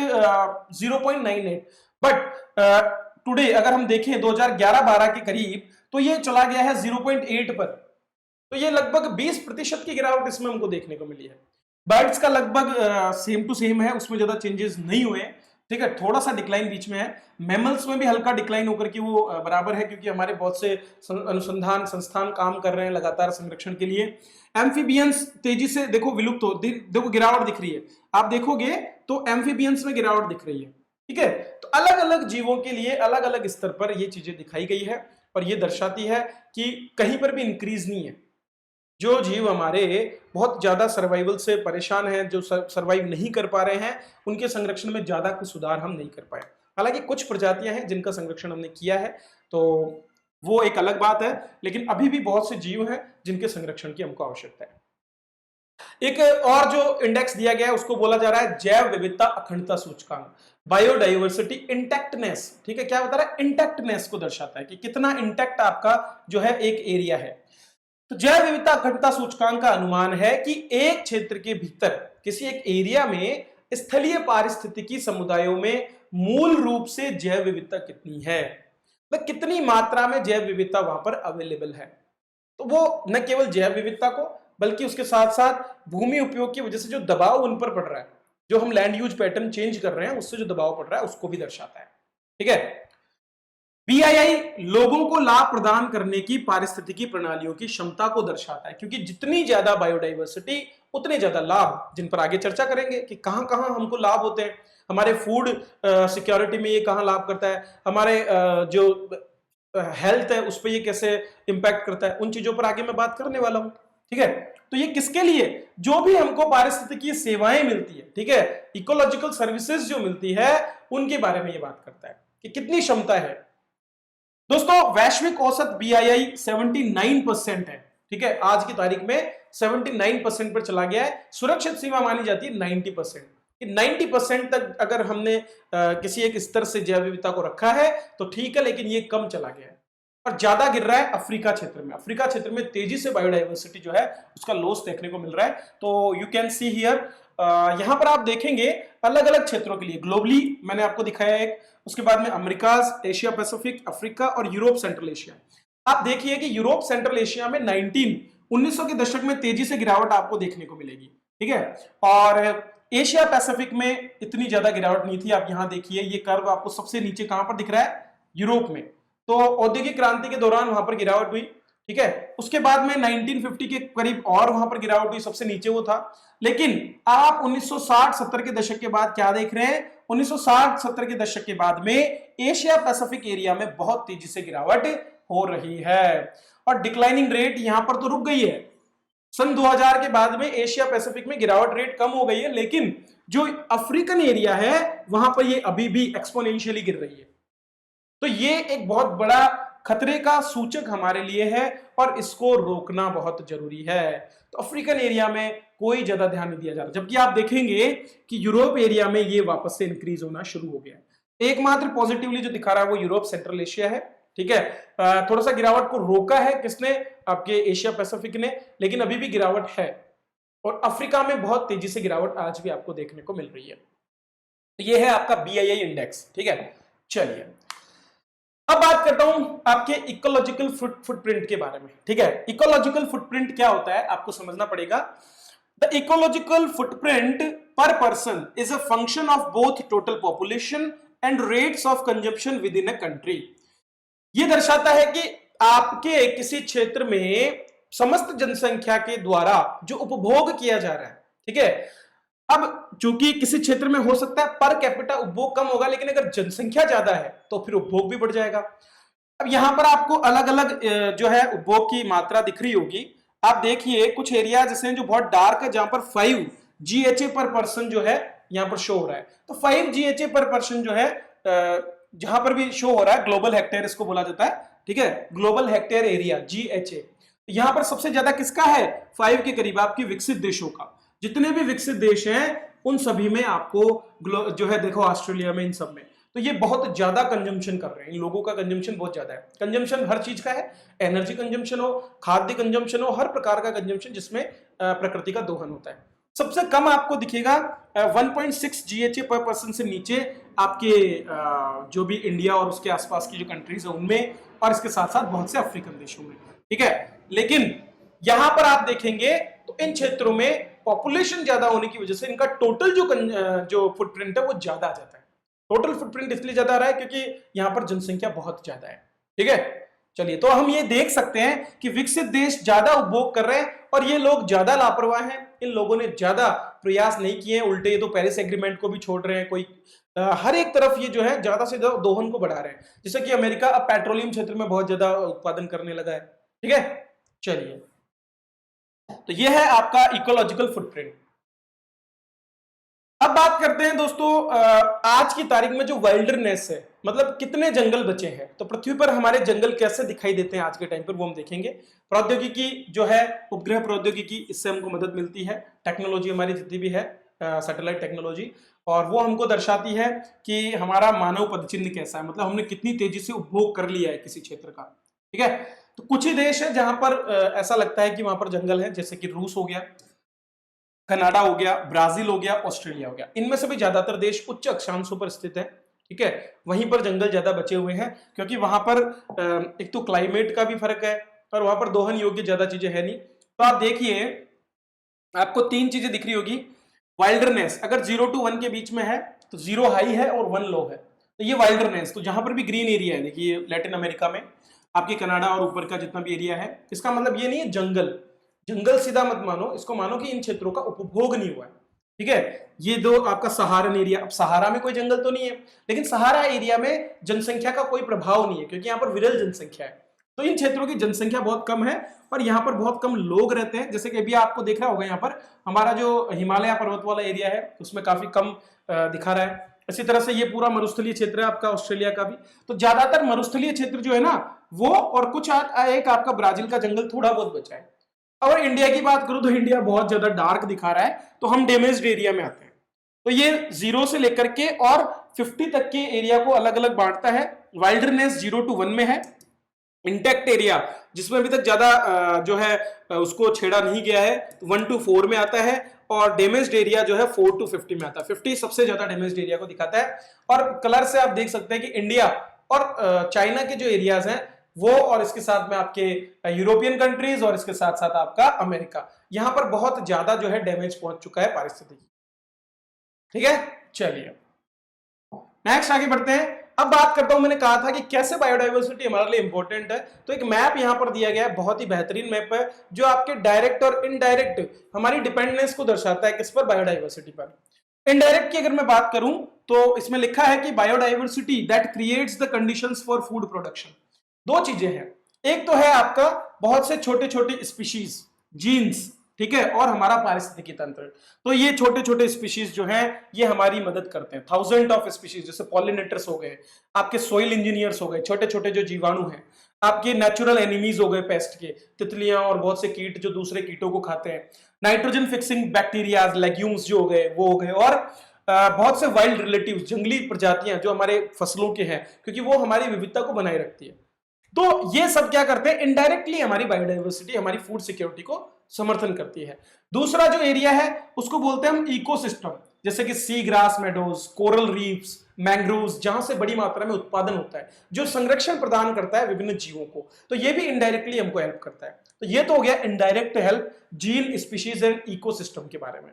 0.98, but today अगर हम देखें 2011-12 के करीब तो ये चला गया है 0.8 पर। तो ये लगभग 20% की गिरावट इसमें हमको देखने को मिली है। बर्ड्स का लगभग सेम टू सेम है, उसमें ज्यादा चेंजेस नहीं हुए। ठीक है, थोड़ा सा डिक्लाइन बीच में है। मैमल्स में भी हल्का डिक्लाइन होकर के वो बराबर है, क्योंकि हमारे बहुत से अनुसंधान संस्थान काम कर रहे हैं लगातार संरक्षण के लिए। एम्फीबियंस तेजी से देखो विलुप्त हो, देखो गिरावट दिख रही है, आप देखोगे तो एम्फीबियंस में गिरावट दिख रही है। ठीक है, तो अलग अलग जीवों के लिए अलग अलग स्तर पर ये चीजें दिखाई गई है, और ये दर्शाती है कि कहीं पर भी इंक्रीज नहीं है। जो जीव हमारे बहुत ज्यादा सर्वाइवल से परेशान हैं, जो सर्वाइव नहीं कर पा रहे हैं, उनके संरक्षण में ज्यादा कुछ सुधार हम नहीं कर पाए। हालांकि कुछ प्रजातियां हैं जिनका संरक्षण हमने किया है, तो वो एक अलग बात है, लेकिन अभी भी बहुत से जीव हैं जिनके संरक्षण की हमको आवश्यकता है। एक और जो इंडेक्स दिया गया है उसको बोला जा रहा है जैव विविधता अखंडता सूचकांक, बायोडाइवर्सिटी इंटैक्टनेस। ठीक है, क्या बता रहा है? इंटैक्टनेस को दर्शाता है कि कितना इंटैक्ट आपका जो है एक एरिया है। तो जैव विविधता अखंडता सूचकांक का अनुमान है कि एक क्षेत्र के भीतर किसी एक एरिया में स्थलीय पारिस्थितिकी समुदायों में मूल रूप से जैव विविधता कितनी है, तो कितनी मात्रा में जैव विविधता वहां पर अवेलेबल है। तो वो न केवल जैव विविधता को बल्कि उसके साथ साथ भूमि उपयोग की वजह से जो दबाव उन पर पड़ रहा है, जो हम लैंड यूज पैटर्न चेंज कर रहे हैं उससे जो दबाव पड़ रहा है उसको भी दर्शाता है। ठीक है, BII लोगों को लाभ प्रदान करने की पारिस्थितिकी प्रणालियों की क्षमता को दर्शाता है, क्योंकि जितनी ज्यादा बायोडाइवर्सिटी उतने ज्यादा लाभ, जिन पर आगे चर्चा करेंगे कि कहां कहां हमको लाभ होते हैं। हमारे फूड सिक्योरिटी में ये कहां लाभ करता है, हमारे जो हेल्थ है उस पर ये कैसे इंपैक्ट करता है, उन चीजों पर आगे मैं बात करने वाला हूं। ठीक है, तो ये किसके लिए? जो भी हमको पारिस्थितिकीय सेवाएं मिलती है, ठीक है, इकोलॉजिकल सर्विसेज जो मिलती है, उनके बारे में ये बात करता है कि कितनी क्षमता है। दोस्तों वैश्विक औसत BII 79% है। ठीक है, आज की तारीख में 79% पर चला गया है। सुरक्षित सीमा मानी जाती है 90%। 90% तक अगर हमने किसी एक स्तर से जैव विविधता को रखा है तो ठीक है, लेकिन ये कम चला गया है और ज्यादा गिर रहा है अफ्रीका क्षेत्र में। अफ्रीका क्षेत्र में तेजी से बायोडाइवर्सिटी जो है उसका लॉस देखने को मिल रहा है। तो यू कैन सी हियर, यहां पर आप देखेंगे अलग अलग क्षेत्रों के लिए ग्लोबली मैंने आपको दिखाया एक, उसके बाद में अमेरिकाज, एशिया पैसिफिक, अफ्रीका और यूरोप सेंट्रल एशिया। आप देखिए कि यूरोप सेंट्रल एशिया में 1900 के दशक में तेजी से गिरावट आपको देखने को मिलेगी। ठीक है, और एशिया पैसिफिक में इतनी ज्यादा गिरावट नहीं थी। आप यहां देखिए ये कर्व आपको सबसे नीचे कहां पर दिख रहा है? यूरोप में। तो औद्योगिक क्रांति के दौरान वहां पर गिरावट हुई। ठीक है, उसके बाद में 1950 के करीब और वहां पर गिरावट हुई, सबसे नीचे वो था। लेकिन आप 1960-70 के दशक के बाद क्या देख रहे हैं? 1960-70 के दशक के बाद में एशिया पैसिफिक एरिया में बहुत तेजी से गिरावट हो रही है और डिक्लाइनिंग रेट यहां पर तो रुक गई है। सन 2000 के बाद में एशिया पैसिफिक में गिरावट रेट कम हो गई है, लेकिन जो अफ्रीकन एरिया है वहां पर ये अभी भी एक्सपोनेंशियली गिर रही है। तो ये एक बहुत बड़ा खतरे का सूचक हमारे लिए है और इसको रोकना बहुत जरूरी है। तो अफ्रीकन एरिया में कोई ज्यादा ध्यान नहीं दिया जा रहा, जबकि आप देखेंगे कि यूरोप एरिया में ये वापस से इंक्रीज होना शुरू हो गया है। एकमात्र पॉजिटिवली जो दिखा रहा है वो यूरोप सेंट्रल एशिया है, ठीक है। थोड़ा सा गिरावट को रोका है किसने, आपके एशिया पैसिफिक ने, लेकिन अभी भी गिरावट है और अफ्रीका में बहुत तेजी से गिरावट आज भी आपको देखने को मिल रही है। तो ये है आपका BII इंडेक्स, ठीक है। चलिए अब बात करता हूं आपके इकोलॉजिकल फुटप्रिंट के बारे में, ठीक है। इकोलॉजिकल फुटप्रिंट क्या होता है आपको समझना पड़ेगा। द इकोलॉजिकल फुटप्रिंट पर person is a function of both total population and rates of consumption with in a country. ये दर्शाता है कि आपके किसी क्षेत्र में समस्त जनसंख्या के द्वारा जो उपभोग किया जा रहा है, ठीक है। अब चूंकि किसी क्षेत्र में हो सकता है पर कैपिटा उपभोग कम होगा, लेकिन अगर जनसंख्या ज्यादा है तो फिर उपभोग भी बढ़ जाएगा। अब यहां पर आपको अलग अलग जो है उपभोग की मात्रा दिख रही होगी। आप देखिए कुछ एरिया जैसे जो बहुत डार्क है, जहां पर 5 GHA पर पर्सन जो है यहां पर शो हो रहा है। तो 5 GHA पर पर्सन जो है जहां पर भी शो हो रहा है, ग्लोबल हेक्टेयर इसको बोला जाता है, ठीक है। ग्लोबल हेक्टेयर एरिया GHA यहां पर सबसे ज्यादा किसका है, 5 के करीब आपकी विकसित देशों का। जितने भी विकसित देश हैं उन सभी में आपको जो है देखो ऑस्ट्रेलिया में, इन सब में तो ये बहुत ज्यादा कंजम्पशन कर रहे हैं। इन लोगों का कंजम्पशन बहुत ज्यादा है। कंजम्पशन हर चीज का है, एनर्जी कंजम्पशन हो, खाद्य कंजम्पशन हो, हर प्रकार का कंजम्पशन जिसमें प्रकृति का दोहन होता है। सबसे कम आपको दिखेगा 1.6 GHA पर पर्सन से नीचे आपके जो भी इंडिया और उसके आसपास की जो कंट्रीज है उनमें, और इसके साथ साथ बहुत से अफ्रीकन देशों में, ठीक है। लेकिन यहां पर आप देखेंगे तो इन क्षेत्रों में पॉपुलेशन ज्यादा होने की वजह से इनका टोटल जो फुटप्रिंट है वो ज्यादा आ जाता है। टोटल फुटप्रिंट इसलिए ज्यादा आ रहा है क्योंकि यहां पर जनसंख्या बहुत ज्यादा है, ठीक है। चलिए तो हम ये देख सकते हैं कि विकसित देश ज्यादा उपभोग कर रहे हैं और ये लोग ज्यादा लापरवाह हैं। इन लोगों ने ज्यादा प्रयास नहीं किए, उल्टे ये तो पेरिस एग्रीमेंट को भी छोड़ रहे हैं। कोई हर एक तरफ ये जो है ज्यादा से ज्यादा दोहन को बढ़ा रहे हैं। जैसे कि अमेरिका अब पेट्रोलियम क्षेत्र में बहुत ज्यादा उत्पादन करने लगा है, ठीक है। चलिए तो ये है आपका इकोलॉजिकल फुटप्रिंट। अब बात करते हैं दोस्तों आज की तारीख में जो वाइल्डरनेस है, मतलब कितने जंगल बचे हैं। तो पृथ्वी पर हमारे जंगल कैसे दिखाई देते हैं आज के टाइम पर, वो हम देखेंगे। प्रौद्योगिकी जो है, उपग्रह प्रौद्योगिकी, इससे हमको मदद मिलती है। टेक्नोलॉजी हमारी जितनी भी है, सैटेलाइट टेक्नोलॉजी, और वो हमको दर्शाती है कि हमारा मानव पदचिन्ह कैसा है, मतलब हमने कितनी तेजी से उपभोग कर लिया है किसी क्षेत्र का, ठीक है। तो कुछ ही देश है जहां पर ऐसा लगता है कि वहां पर जंगल है, जैसे कि रूस हो गया, कनाडा हो गया, ब्राजील हो गया, ऑस्ट्रेलिया हो गया। इनमें से भी ज्यादातर देश उच्च अक्षांशों पर स्थित है, ठीक है। वहीं पर जंगल ज्यादा बचे हुए हैं क्योंकि वहां पर एक तो क्लाइमेट का भी फर्क है और वहां पर दोहन योग्य ज्यादा चीजें है नहीं। तो आप देखिए आपको 3 चीजें दिख रही होगी। वाइल्डरनेस अगर 0 to 1 के बीच में है तो 0 हाई है और 1 लो है, तो ये वाइल्डरनेस। तो जहां पर भी ग्रीन एरिया है, देखिए लैटिन अमेरिका में आपकी कनाडा और ऊपर का जितना भी एरिया है, इसका मतलब ये नहीं है जंगल। जंगल सीधा मत मानो, इसको मानो कि इन क्षेत्रों का उपभोग नहीं हुआ है, ठीक है। ये दो आपका सहारन एरिया, अब सहारा में कोई जंगल तो नहीं है, लेकिन सहारा एरिया में जनसंख्या का कोई प्रभाव नहीं है क्योंकि यहाँ पर विरल जनसंख्या है। तो इन क्षेत्रों की जनसंख्या बहुत कम है और यहाँ पर बहुत कम लोग रहते हैं। जैसे कि अभी आपको देख रहा होगा, यहाँ पर हमारा जो हिमालय पर्वत वाला एरिया है उसमें काफी कम दिखा रहा है। इसी तरह से ये पूरा मरुस्थलीय क्षेत्र है आपका ऑस्ट्रेलिया का भी। तो ज्यादातर मरुस्थलीय क्षेत्र जो है ना वो, और कुछ एक आपका ब्राजील का जंगल थोड़ा बहुत बचा है। और इंडिया की बात करूं तो इंडिया बहुत ज्यादा डार्क दिखा रहा है, तो हम डैमेज्ड एरिया में आते हैं। तो ये 0 से लेकर के और 50 तक के एरिया को अलग अलग बांटता है। वाइल्डरनेस 0 to 1 में है। इंटेक्ट एरिया जिसमें अभी तक ज्यादा जो है उसको छेड़ा नहीं गया है 1 to 4 में आता है, और डैमेज्ड एरिया जो है 4 to 50 में आता है। 50 सबसे ज्यादा डैमेज्ड एरिया को दिखाता है। और कलर से आप देख सकते हैं कि इंडिया और चाइना के जो एरियाज हैं वो, और इसके साथ में आपके यूरोपियन कंट्रीज, और इसके साथ साथ आपका अमेरिका, यहां पर बहुत ज्यादा जो है डैमेज पहुंच चुका है पारिस्थितिकी, ठीक है। चलिए नेक्स्ट आगे बढ़ते हैं। अब बात करता हूं, मैंने कहा था कि कैसे बायोडाइवर्सिटी हमारे लिए इंपॉर्टेंट है। तो एक मैप यहां पर दिया गया है, बहुत ही बेहतरीन मैप है जो आपके डायरेक्ट और इनडायरेक्ट हमारी डिपेंडेंस को दर्शाता है। किस पर? बायोडाइवर्सिटी पर। इनडायरेक्ट की अगर मैं बात करूं तो इसमें लिखा है कि biodiversity that creates the conditions for food production. 2 चीजें हैं, एक तो है आपका बहुत से छोटे छोटे स्पीशीज, जीन्स, ठीक है, और हमारा पारिस्थितिकी तंत्र। तो ये छोटे छोटे स्पीशीज जो हैं ये हमारी मदद करते हैं। 1000 ऑफ स्पीशीज, जैसे पॉलिनेटर्स हो गए, आपके सोइल इंजीनियर्स हो गए, छोटे छोटे जो जीवाणु हैं, आपके नेचुरल एनिमीज हो गए पेस्ट के, तितलियां और बहुत से कीट जो दूसरे कीटों को खाते हैं, नाइट्रोजन फिक्सिंग बैक्टीरियाज, लेग्यूम्स जो हो गए वो हो गए, और बहुत से वाइल्ड रिलेटिव्स, जंगली प्रजातियां जो हमारे फसलों के हैं, क्योंकि वो हमारी विविधता को बनाए रखती है। तो ये सब क्या करते हैं, इनडायरेक्टली हमारी बायोडाइवर्सिटी, हमारी फूड सिक्योरिटी को समर्थन करती है। दूसरा जो एरिया है उसको बोलते हैं हम इकोसिस्टम, जैसे कि sea grass meadows, coral reefs, mangroves, जहां से बड़ी मात्रा में उत्पादन होता है, जो संरक्षण प्रदान करता है विभिन्न जीवों को, तो ये भी इनडायरेक्टली हमको हेल्प करता है। तो ये तो हो गया indirect help gene, species and ecosystem के बारे में।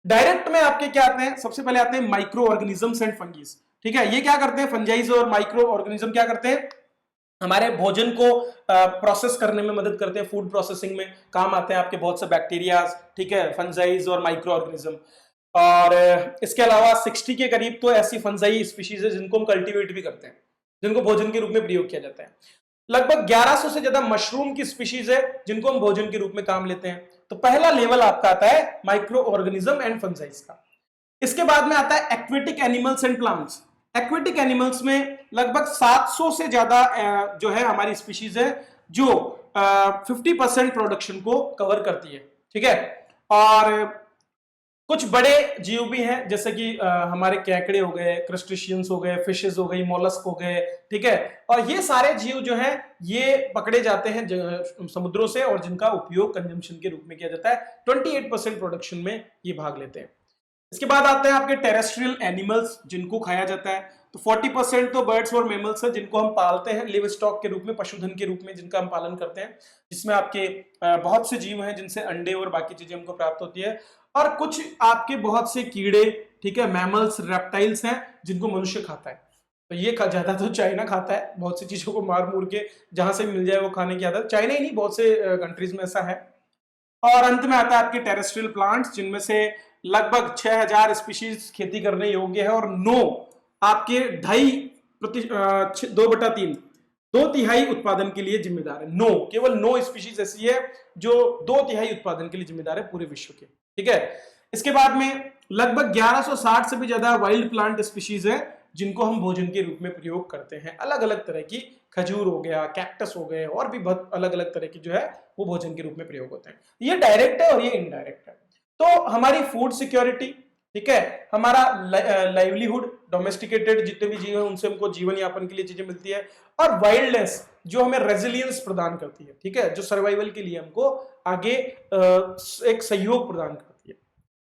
डायरेक्ट में आपके क्या आते हैं, सबसे पहले आते हैं माइक्रो ऑर्गेनिजम्स एंड फंगीज। ठीक है, ये क्या करते हैं, फंजाइज और माइक्रो ऑर्गेनिज्म क्या करते हैं, हमारे भोजन को प्रोसेस करने में मदद करते हैं, फूड प्रोसेसिंग में काम आते हैं आपके बहुत से बैक्टीरियाज, ठीक है, फंजाइज और माइक्रो ऑर्गेनिज्म। और इसके अलावा 60 के करीब तो ऐसी फंजाई स्पीशीज है जिनको हम कल्टीवेट भी करते हैं, जिनको भोजन के रूप में प्रयोग किया जाता है। लगभग 1100 से ज्यादा मशरूम की स्पीशीज है जिनको हम भोजन के रूप में काम लेते हैं। तो पहला लेवल आपका आता है माइक्रो ऑर्गेनिज्म एंड फंजाइज का। इसके बाद में आता है aquatic animals and plants. Aquatic animals में लगभग 700 से ज्यादा जो है हमारी स्पीशीज है जो 50% प्रोडक्शन को कवर करती है। ठीक है, और कुछ बड़े जीव भी हैं जैसे कि हमारे केकड़े हो गए, क्रस्टेशियंस हो गए, फिशेस हो गई, मोलस्क हो गए। ठीक है, और ये सारे जीव जो हैं ये पकड़े जाते हैं समुद्रों से और जिनका उपयोग कंजम्पशन के रूप में किया जाता है। 28% प्रोडक्शन में ये भाग लेते हैं। इसके बाद आते हैं आपके टेरेस्ट्रियल एनिमल्स जिनको खाया जाता है। तो 40% तो बर्ड्स और मैमल्स हैं जिनको हम पालते हैं लिव स्टॉक के रूप में, पशुधन के रूप में जिनका हम पालन करते हैं, जिसमें आपके बहुत से जीव हैं जिनसे अंडे और बाकी चीजें हमको प्राप्त होती है। और कुछ आपके बहुत से कीड़े, ठीक है, मैमल्स, रेप्टाइल्स हैं जिनको मनुष्य खाता है। तो ये ज्यादा तो चाइना खाता है, बहुत सी चीजों को मार मूर के जहां से मिल जाए वो खाने की आदत, चाइना ही नहीं बहुत से कंट्रीज में ऐसा है। और अंत में आता है आपके टेरेस्ट्रियल प्लांट्स जिनमें से लगभग 6000 स्पीशीज खेती करने योग्य है और 9 आपके 2/3 2/3 उत्पादन के लिए जिम्मेदार है। 9, केवल 9 स्पीशीज ऐसी है जो 2/3 उत्पादन के लिए जिम्मेदार है पूरे विश्व के। ठीक है, इसके बाद में लगभग 1160 से भी ज्यादा वाइल्ड प्लांट स्पीशीज है जिनको हम भोजन के रूप में प्रयोग करते हैं। अलग अलग तरह की, खजूर हो गया, कैक्टस हो गए, और भी बहुत अलग अलग तरह की जो है वो भोजन के रूप में प्रयोग होते हैं। ये डायरेक्ट है और ये इनडायरेक्ट है। तो हमारी फूड सिक्योरिटी, ठीक है, हमारा लाइवलीहुड, डोमेस्टिकेटेड जितने भी जीव हैं उनसे हमको जीवन यापन के लिए चीजें मिलती है, और वाइल्डनेस जो हमें रेजिलियंस प्रदान करती है, ठीक है, जो सर्वाइवल के लिए हमको आगे एक सहयोग प्रदान करती है।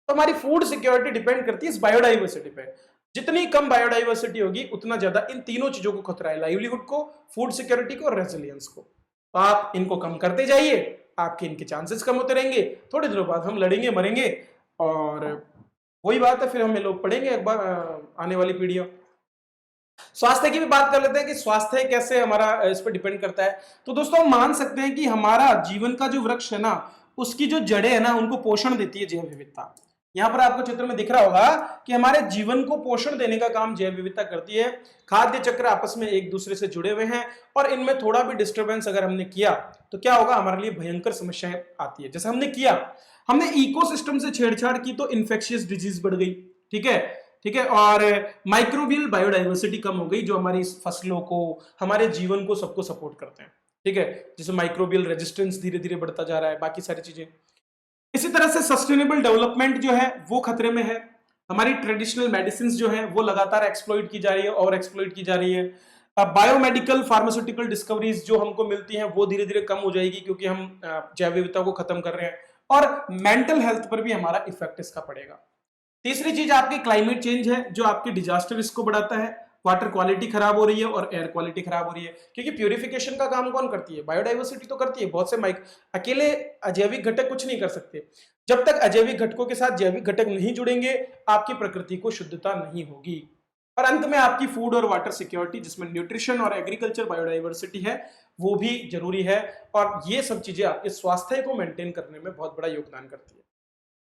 तो हमारी फूड सिक्योरिटी डिपेंड करती है इस बायोडाइवर्सिटी पे। जितनी कम बायोडाइवर्सिटी होगी उतना ज्यादा इन तीनों चीजों को खतरा है, लाइवलीहुड को, फूड सिक्योरिटी को और रेजिलियंस को। तो आप इनको कम करते जाइए, आपके इनके चांसेस कम होते रहेंगे, थोड़ी देर बाद हम लड़ेंगे मरेंगे, और वही बात है फिर हमें लोग पढ़ेंगे एक बार आने वाली पीढ़ियों। स्वास्थ्य की भी बात कर लेते हैं कि स्वास्थ्य कैसे हमारा इस पर डिपेंड करता है। तो दोस्तों हम मान सकते हैं कि हमारा जीवन का जो वृक्ष है ना, उसकी जो जड़ें है ना, उनको पोषण देती है जैव विविधता। यहाँ पर आपको चित्र में दिख रहा होगा कि हमारे जीवन को पोषण देने का काम जैव विविधता करती है। खाद्य चक्र आपस में एक दूसरे से जुड़े हुए हैं, और इनमें थोड़ा भी डिस्टर्बेंस अगर हमने किया तो क्या होगा, हमारे लिए भयंकर समस्याएं आती है। जैसे हमने इकोसिस्टम से छेड़छाड़ की तो इन्फेक्शियस डिजीज बढ़ गई। ठीक है, ठीक है, और माइक्रोबियल बायोडाइवर्सिटी कम हो गई जो हमारी फसलों को, हमारे जीवन को, सबको सपोर्ट करते हैं। ठीक है, जैसे माइक्रोबियल रेजिस्टेंस धीरे धीरे बढ़ता जा रहा है, बाकी सारी चीजें। इसी तरह से सस्टेनेबल डेवलपमेंट जो है वो खतरे में है। हमारी ट्रेडिशनल मेडिसिन जो है वो लगातार एक्सप्लॉइट की जा रही है और एक्सप्लॉइट की जा रही है। बायोमेडिकल फार्मास्यूटिकल डिस्कवरीज जो हमको मिलती हैं वो धीरे धीरे कम हो जाएगी क्योंकि हम जैव विविधता को खत्म कर रहे हैं, और मेंटल हेल्थ पर भी हमारा इफेक्ट इसका पड़ेगा। तीसरी चीज आपकी क्लाइमेट चेंज है जो आपके डिजास्टर रिस्क को बढ़ाता है। वाटर क्वालिटी खराब हो रही है और एयर क्वालिटी खराब हो रही है, क्योंकि प्यूरिफिकेशन का काम कौन करती है, बायोडाइवर्सिटी तो करती है। बहुत से अकेले अजैविक घटक कुछ नहीं कर सकते। जब तक अजैविक घटकों के साथ जैविक घटक नहीं जुड़ेंगे, आपकी प्रकृति को शुद्धता नहीं होगी। और अंत में आपकी फूड और वाटर सिक्योरिटी, जिसमें न्यूट्रिशन और एग्रीकल्चर बायोडाइवर्सिटी है, वो भी जरूरी है। और ये सब चीजें आपके स्वास्थ्य को मेंटेन करने में बहुत बड़ा योगदान करती है।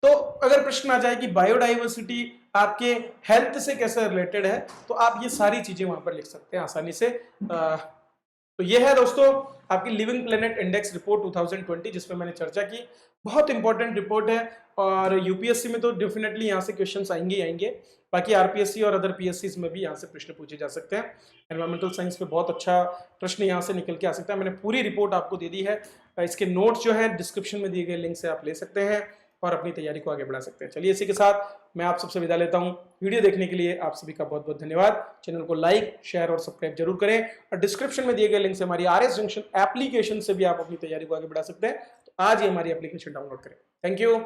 तो अगर प्रश्न आ जाए कि बायोडाइवर्सिटी आपके हेल्थ से कैसे रिलेटेड है, तो आप ये सारी चीजें वहां पर लिख सकते हैं आसानी से। तो ये है दोस्तों आपकी लिविंग प्लेनेट इंडेक्स रिपोर्ट 2020 जिसमें मैंने चर्चा की। बहुत इंपॉर्टेंट रिपोर्ट है और यूपीएससी में तो डेफिनेटली यहाँ से क्वेश्चंस आएंगे ही आएंगे। बाकी आरपीएससी और अदर पीएससी में भी यहाँ से प्रश्न पूछे जा सकते हैं। एनवायरमेंटल साइंस पे बहुत अच्छा प्रश्न यहाँ से निकल के आ सकता है। मैंने पूरी रिपोर्ट आपको दे दी है। इसके नोट्स जो है डिस्क्रिप्शन में दिए गए लिंक से आप ले सकते हैं और अपनी तैयारी को आगे बढ़ा सकते हैं। चलिए इसी के साथ मैं आप सबसे विदा लेता हूं। वीडियो देखने के लिए आप सभी का बहुत बहुत धन्यवाद। चैनल को लाइक, शेयर और सब्सक्राइब जरूर करें और डिस्क्रिप्शन में दिए गए लिंक से हमारी आरएस जंक्शन एप्लीकेशन से भी आप अपनी तैयारी को आगे बढ़ा सकते हैं। तो आज ही हमारी एप्लीकेशन डाउनलोड करें। Thank you.